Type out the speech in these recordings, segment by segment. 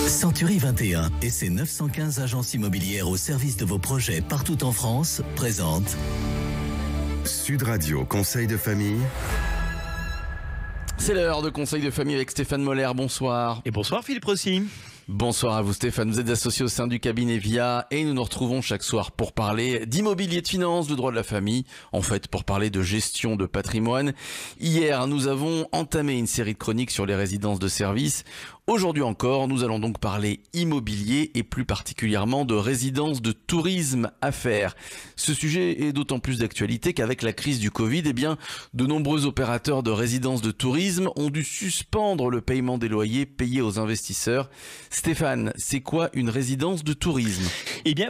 Century 21 et ses 915 agences immobilières au service de vos projets partout en France présentent Sud Radio Conseil de famille. C'est l'heure de Conseil de famille avec Stéphane Moller. Bonsoir. Et bonsoir Philippe Rossi. Bonsoir à vous Stéphane, vous êtes associé au sein du cabinet VIA et nous nous retrouvons chaque soir pour parler d'immobilier, de finances, de droit de la famille, en fait pour parler de gestion de patrimoine. Hier, nous avons entamé une série de chroniques sur les résidences de service. Aujourd'hui encore, nous allons donc parler immobilier et plus particulièrement de résidences de tourisme à faire. Ce sujet est d'autant plus d'actualité qu'avec la crise du Covid, de nombreux opérateurs de résidences de tourisme ont dû suspendre le paiement des loyers payés aux investisseurs. Stéphane, c'est quoi une résidence de tourisme ?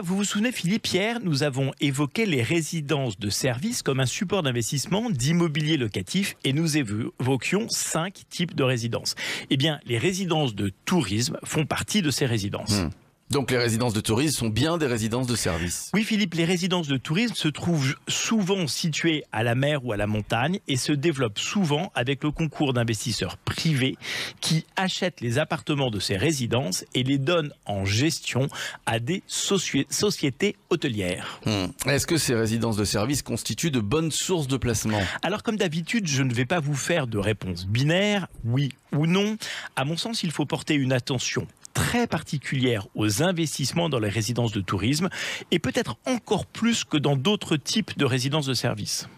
Vous vous souvenez Philippe, hier, nous avons évoqué les résidences de service comme un support d'investissement d'immobilier locatif et nous évoquions 5 types de résidences. Les résidences de tourisme font partie de ces résidences. Donc les résidences de tourisme sont bien des résidences de service. Oui Philippe, les résidences de tourisme se trouvent souvent situées à la mer ou à la montagne et se développent souvent avec le concours d'investisseurs privés qui achètent les appartements de ces résidences et les donnent en gestion à des sociétés hôtelières. Est-ce que ces résidences de service constituent de bonnes sources de placement ? Alors comme d'habitude, je ne vais pas vous faire de réponse binaire, oui ou non. À mon sens, il faut porter une attention très particulière aux investissements dans les résidences de tourisme et peut-être encore plus que dans d'autres types de résidences de service.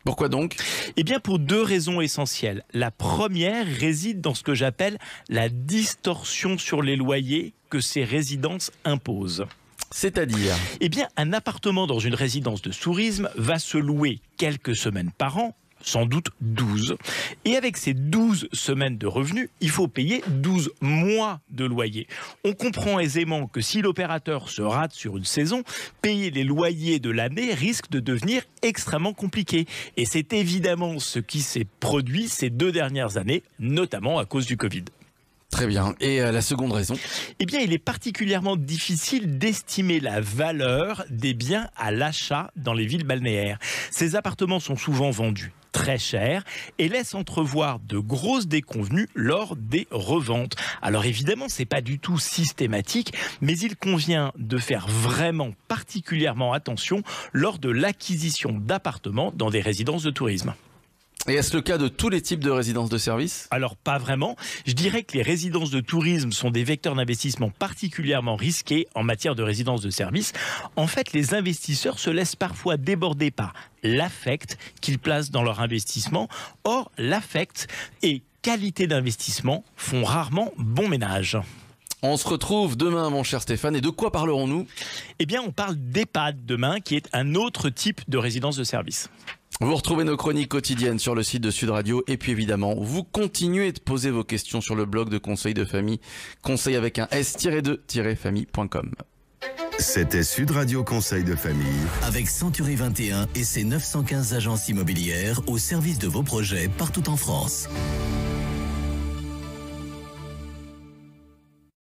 Pourquoi donc ? Pour 2 raisons essentielles. La première réside dans ce que j'appelle la distorsion sur les loyers que ces résidences imposent. C'est-à-dire ? Un appartement dans une résidence de tourisme va se louer quelques semaines par an, sans doute 12. Et avec ces 12 semaines de revenus, il faut payer 12 mois de loyer. On comprend aisément que si l'opérateur se rate sur une saison, payer les loyers de l'année risque de devenir extrêmement compliqué. Et c'est évidemment ce qui s'est produit ces 2 dernières années, notamment à cause du Covid. Très bien. Et la seconde raison ? Il est particulièrement difficile d'estimer la valeur des biens à l'achat dans les villes balnéaires. Ces appartements sont souvent vendus très cher et laisse entrevoir de grosses déconvenues lors des reventes. Alors évidemment, c'est pas du tout systématique, mais il convient de faire vraiment particulièrement attention lors de l'acquisition d'appartements dans des résidences de tourisme. Et est-ce le cas de tous les types de résidences de service ? Alors pas vraiment. Je dirais que les résidences de tourisme sont des vecteurs d'investissement particulièrement risqués en matière de résidences de service. En fait, les investisseurs se laissent parfois déborder par l'affect qu'ils placent dans leur investissement. Or, l'affect et qualité d'investissement font rarement bon ménage. On se retrouve demain, mon cher Stéphane. Et de quoi parlerons-nous ? On parle d'EHPAD demain, qui est un autre type de résidence de service. Vous retrouvez nos chroniques quotidiennes sur le site de Sud Radio et puis évidemment, vous continuez de poser vos questions sur le blog de Conseil de famille, conseil avec un s-2-famille.com. C'était Sud Radio Conseil de famille. avec Century 21 et ses 915 agences immobilières au service de vos projets partout en France.